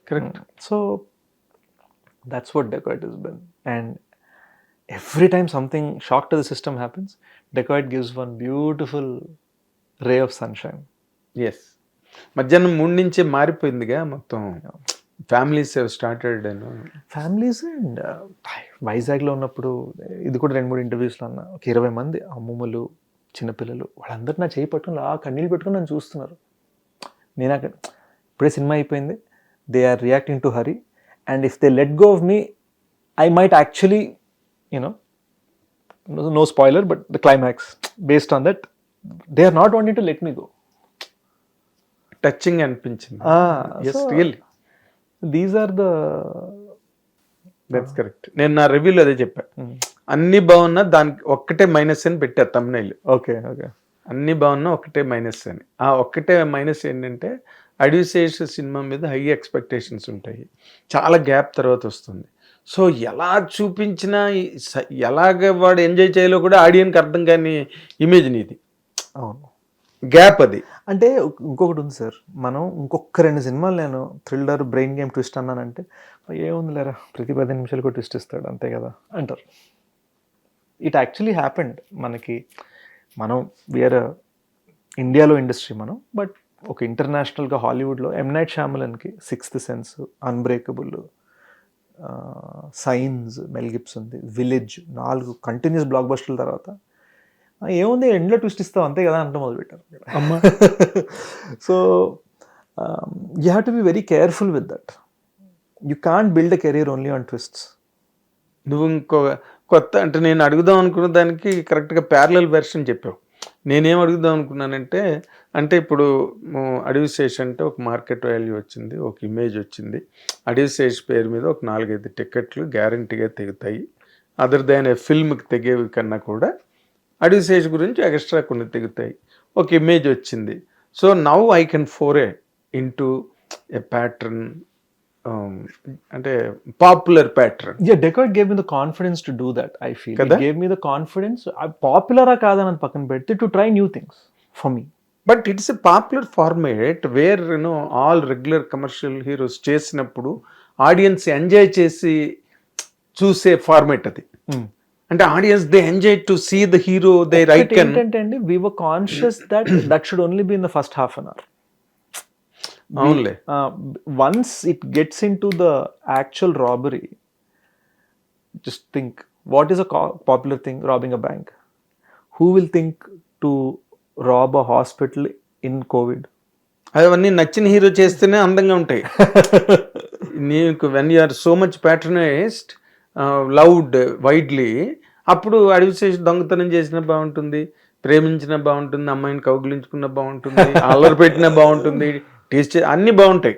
Correct. So that's what Dacoit has been. And every time something shock to the system happens, Dacoit gives one beautiful ray of sunshine. Yes. మధ్యాహ్నం 3 నుంచే మారిపోయిందిగా మొత్తం. Families started and families and వైజాగ్లో ఉన్నప్పుడు ఇది కూడా 2-3 ఇంటర్వ్యూస్లో అన్నా, ఒక 20 మంది అమ్మమ్మలు, చిన్నపిల్లలు వాళ్ళందరూ నా చేయి పట్టుకుని కన్నీళ్ళు పెట్టుకుని నన్ను చూస్తున్నారు. నేను అక్కడ ఇప్పుడే సినిమా అయిపోయింది, they are reacting to Hari, and if they let go of me I might actually no spoiler, but the climax based on that, they are not wanting to let me go. Touching అనిపించింది. Yes, So really these are the that's correct. నేను నా రివ్యూలో అదే చెప్పా. అన్ని బాగున్నా దానికి ఒక్కటే మైనస్ అని పెట్టా thumbnail. okay అన్ని బాగున్నా ఒకటే మైనస్ అని. ఆ ఒక్కటే మైనస్ ఏంటంటే అడ్యూసేష్ సినిమా మీద హై ఎక్స్పెక్టేషన్స్ ఉంటాయి, చాలా గ్యాప్ తర్వాత వస్తుంది. సో ఎలా చూపించినా ఎలాగ వాడు ఎంజాయ్ చేయాలో కూడా ఆడియన్కి అర్థం కాని ఇమేజ్ నీది, అవును. గ్యాప్ అది. అంటే ఇంకొకటి ఉంది సార్, మనం ఇంకొక 2 సినిమాలు నేను థ్రిల్లర్, బ్రెయిన్ గేమ్ ట్విస్ట్ అన్నానంటే ఏముంది లేరా ప్రతి 10 నిమిషాలకు ట్విస్ట్ ఇస్తాడు అంతే కదా అంటారు. ఇట్ యాక్చువల్లీ హ్యాపెండ్ మనకి. మనం వీఆర్ ఇండియాలో ఇండస్ట్రీ మనం, బట్ ఒక ఇంటర్నేషనల్గా హాలీవుడ్లో ఎమ్ నైట్ ష్యామలన్కి 6th Sense, Unbreakable, Signs, Mel గిబ్సన్ది, విలేజ్ 4 కంటిన్యూస్ బ్లాక్ బస్టర్ల తర్వాత ఏముంది ఎండ్లో ట్విస్ట్ ఇస్తాం అంతే కదా అంటే మొదలుపెట్టారు. అమ్మా. So you have to be very careful with that. You can't build a career only on twists. నువ్వు ఇంకో కొత్త అంటే నేను అడుగుదాం అనుకున్న దానికి కరెక్ట్గా ప్యారలల్ వెర్షన్ చెప్పావు. నేనేం అడుగుదాం అనుకున్నానంటే, అంటే ఇప్పుడు అడ్యూసేష్ అంటే ఒక మార్కెట్ వాల్యూ వచ్చింది, ఒక ఇమేజ్ వచ్చింది. అడ్యూసేష్ పేరు మీద ఒక 4-5 టికెట్లు గ్యారంటీగా తెగుతాయి. అదర్ దాన్ ఏ ఫిల్మ్కి తెగేవి కన్నా కూడా అడ్యూసేష్ గురించి ఎక్స్ట్రా కొన్ని తెగుతాయి. ఒక ఇమేజ్ వచ్చింది. So now I can foray into a pattern, అంటే popular pattern. Yeah, Decoit gave me the confidence to do that, I feel. Kada? It gave me the confidence, popular ఆ కాదని పక్కన పెడితే, to try new things for me. But it's a popular format where all regular commercial heroes చేసినప్పుడు audience enjoy చేసి చూసే format అది. అంటే audience they enjoy to see the hero they right. ఏంటంటే అండి, we were conscious that that should only be in the first half an hour. అవునులే. Once it gets into the actual robbery, just think, what is a popular thing? Robbing a bank. Who will think to rob a hospital in COVID? అవన్నీ నచ్చిన hero చేస్తేనే అందంగా ఉంటాయి. నీకు when you are so much patternized, loved widely, అప్పుడు అడ్యూసేష్ దొంగతనం చేసినా బాగుంటుంది, ప్రేమించినా బాగుంటుంది, అమ్మాయిని కౌగిలించుకున్నా బాగుంటుంది, అల్లరి పెట్టినా బాగుంటుంది, టేస్ట్ అన్నీ బాగుంటాయి.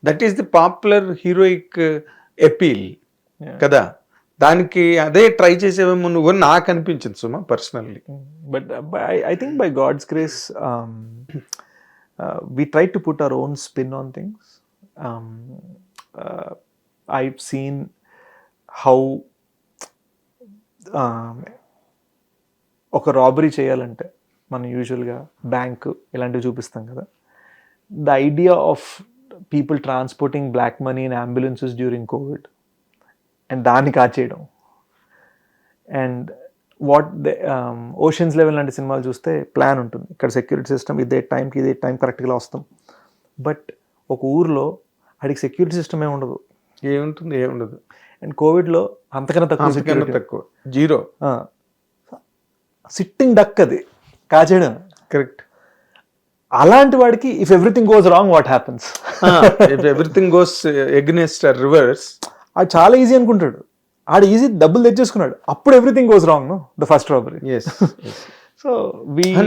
That is the popular heroic appeal కదా. దానికి అదే ట్రై చేసేవేమో నువ్వు నాకు అనిపించింది సుమా personally. But I think by God's grace, we try to put our own spin on things. I've seen how ఒక రాబరీ చేయాలంటే మనం యూజువల్గా బ్యాంక్ ఇలాంటివి చూపిస్తాం కదా. The idea of people transporting black money in ambulances during Covid and దాన్ని కాచేయడం, and what Ocean's Eleven లాంటి సినిమాలు చూస్తే ప్లాన్ ఉంటుంది, ఇక్కడ సెక్యూరిటీ సిస్టమ్ ఇదే టైం కరెక్ట్గా వస్తాం. బట్ ఒక ఊర్లో అడిగి సెక్యూరిటీ సిస్టమ్ ఏముండదు, ఏముండదు. అండ్ కోవిడ్లో అంతకన్నా తక్కువ జీరో సిట్టింగ్ డక్ అది కాచేయడం. కరెక్ట్. అలాంటి వాడికి if everything goes wrong what happens, if everything goes against or reverse, అది చాలా ఈజీ అనుకుంటాడు. ఆడు ఈజీ డబ్బులు తెచ్చేసుకున్నాడు, అప్పుడు everything goes wrong no the first robbery. So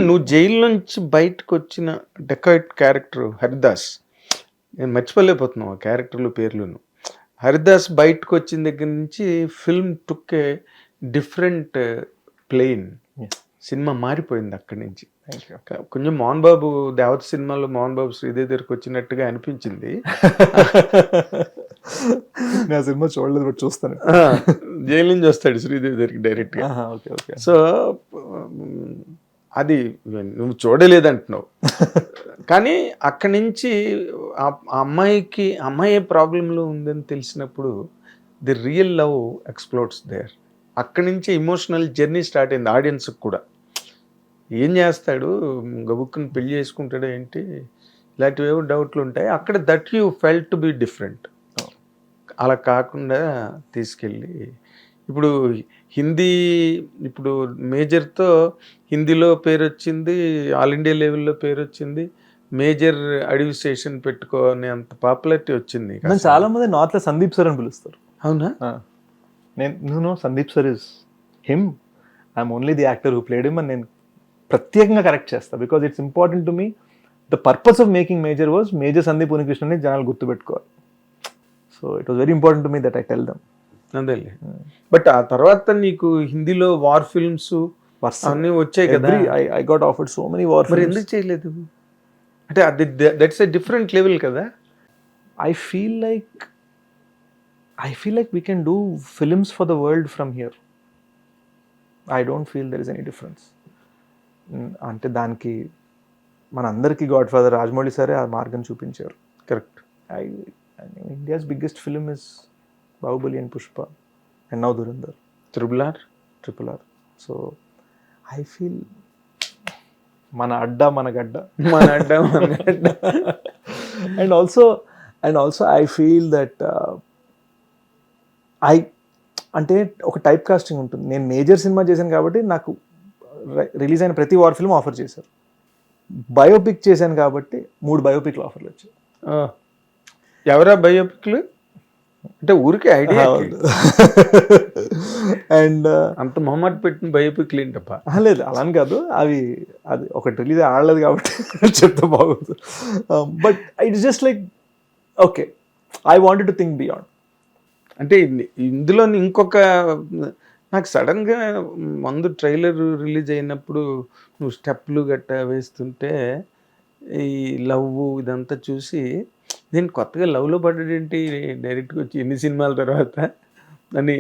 నువ్వు జైలు నుంచి బయటకు వచ్చిన డెకాయిట్ క్యారెక్టర్ హరిదాస్, నేను మర్చిపోలేకపోతున్నావు ఆ క్యారెక్టర్లు పేర్లను. హరిదాస్ బయటకు వచ్చిన దగ్గర నుంచి film took a different plane. సినిమా మారిపోయింది అక్కడి నుంచి. కొంచెం మోహన్ బాబు దేవత సినిమాలో మోహన్ బాబు శ్రీదేవి దగ్గరికి వచ్చినట్టుగా అనిపించింది. నా సినిమా చూడలేదు, బట్ చూస్తాను. జైలు నుంచి వస్తాడు శ్రీదేవి దగ్గరికి డైరెక్ట్గా. సో అది నువ్వు చూడలేదంటున్నావు, కానీ అక్కడి నుంచి ఆ అమ్మాయి ప్రాబ్లంలో ఉందని తెలిసినప్పుడు ది రియల్ లవ్ ఎక్స్ప్లోడ్స్ దేర్. అక్కడి నుంచి ఎమోషనల్ జర్నీ స్టార్ట్ అయింది ఆడియన్స్కి కూడా. ఏం చేస్తాడు, గబుక్కుని పెళ్లి చేసుకుంటాడు ఏంటి, ఇలాంటివేవో డౌట్లు ఉంటాయి. అక్కడ that you felt to be different. అలా కాకుండా తీసుకెళ్ళి ఇప్పుడు హిందీ, ఇప్పుడు మేజర్తో హిందీలో పేరు వచ్చింది, ఆల్ ఇండియా లెవెల్లో పేరు వచ్చింది, మేజర్ అడవి స్టేషన్ పెట్టుకోని అంత పాపులారిటీ వచ్చింది. చాలా మంది నార్త్లో సందీప్ సార్ అని పిలుస్తారు. అవునా? నేను Sandeep sir is him, I'm only the actor who played him అని నేను ప్రత్యేకంగా కరెక్ట్ చేస్తాను. Because it's important to me. The purpose of making Major was Major Sandeep ఉనికృష్ణని జనాలు గుర్తుపెట్టుకోవాలి. So it was very important to me that I tell them. అదేలే. But ఆ తర్వాత నీకు హిందీలో వార్ ఫిల్మ్స్ అన్నీ వచ్చాయి కదా. I got offered so many war మరి ఫిల్మ్స్. ఎందుకు చేయలేదు? అంటే అది దట్స్ ఎ డిఫరెంట్ లెవెల్ కదా. I feel like we can do films for the world from here. I don't feel there is any difference. అంటే దానికి మనందరికీ గాడ్ ఫాదర్ రాజమౌళి సరే ఆ మార్గం చూపించారు. Correct. India's biggest film is Baahubali and Pushpa and now Dhurandhar, triple R. So I feel మన అడ్డ మన గడ్డ. And also I feel that అంటే ఒక టైప్ కాస్టింగ్ ఉంటుంది. నేను మేజర్ సినిమా చేశాను కాబట్టి నాకు రిలీజ్ అయిన ప్రతి వార్ ఫిల్మ్ ఆఫర్ చేశారు. బయోపిక్ చేశాను కాబట్టి 3 బయోపిక్లు ఆఫర్లు వచ్చాయి. ఎవరా బయోపిక్లు? అంటే ఊరికే ఐడియా. అండ్ అంత మొహమాట పెట్టిన బయోపిక్లు ఏంటప్ప? లేదు అలాని కాదు, అది ఒకటి రిలీజ్ ఆడలేదు కాబట్టి చెప్తే బాగోదు. But it's just like okay, I wanted to think beyond. అంటే ఇందులో ఇంకొక నాకు సడన్గా ముందు ట్రైలర్ రిలీజ్ అయినప్పుడు నువ్వు స్టెప్లు గట్టా వేస్తుంటే ఈ లవ్ ఇదంతా చూసి నేను కొత్తగా లవ్లో పడ్డాడేంటి డైరెక్ట్గా వచ్చి ఎన్ని సినిమాల తర్వాత అని.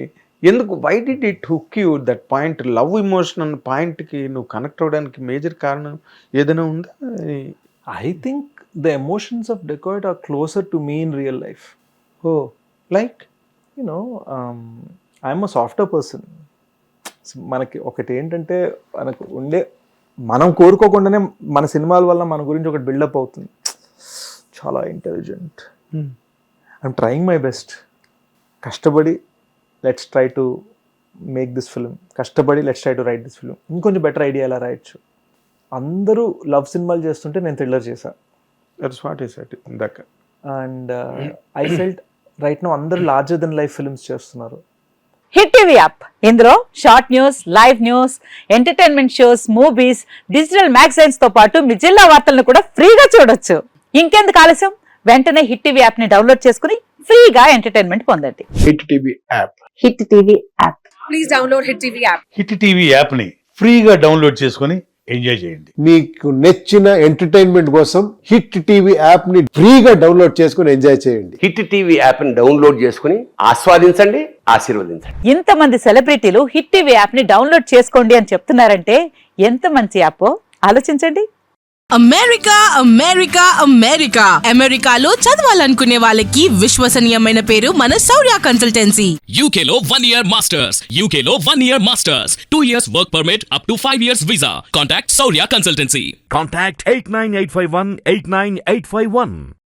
ఎందుకు, why did it hook you that point, love emotion అన్న పాయింట్కి నువ్వు కనెక్ట్ అవ్వడానికి మేజర్ కారణం ఏదైనా ఉందా? I think the emotions of Dacoit are closer to me in real life. Oh like I'm a software person. మనకి ఒకటి ఏంటంటే మనకు మనం కోరుకోకుండానే మన సినిమాల వల్ల మన గురించి ఒకటి బిల్డప్ అవుతుంది. చాలా intelligent, I'm trying my best, కష్టపడి let's try to make this film, కష్టపడి let's try to write this film, ఇంకొంచెం బెటర్ ఐడియా ఎలా రాయొచ్చు. అందరూ లవ్ సినిమాలు చేస్తుంటే నేను థ్రిల్లర్ చేశాను. దట్స్ వాట్ ఐ సెడ్ ఇందాక. And I felt right now అందరూ లార్జర్ దెన్ లైఫ్ ఫిల్మ్స్ చేస్తున్నారు. హిట్ టీవీ యాప్, ఇందులో short news, live news, entertainment shows, movies, digital magazines తో పాటు మీ జిల్లా వార్తలను కూడా ఫ్రీగా చూడొచ్చు. ఇంకెందుకు ఆలస్యం, వెంటనే హిట్ టీవీ యాప్ ని డౌన్లోడ్ చేసుకుని ఫ్రీగా ఎంటర్టైన్మెంట్ పొందండి. Hit TV app. Hit TV app. Please download hit TV app. Hit TV app ని ఫ్రీగా డౌన్లోడ్ చేసుకొని ఎంజాయ్ చేయండి. మీకు నచ్చిన ఎంటర్టైన్మెంట్ కోసం హిట్ టీవీ యాప్ ని ఫ్రీగా డౌన్లోడ్ చేసుకొని ఎంజాయ్ చేయండి. హిట్ టీవీ యాప్ ని డౌన్లోడ్ చేసుకుని ఆస్వాదించండి, ఆశీర్వదించండి. ఇంతమంది సెలబ్రిటీలు హిట్ టీవీ యాప్ ని డౌన్లోడ్ చేసుకోండి అని చెప్తున్నారంటే ఎంత మంచి యాప్ ఆలోచించండి. అమెరికాలో చదవాలనుకునే వాళ్ళకి విశ్వసనీయమైన పేరు మన శౌర్య కన్సల్టెన్సీ. UK లో 1 year masters, UK లో 1 year masters, 2 years work permit up to 5 years visa. Contact Saurya Consultancy. Contact 89851 89851.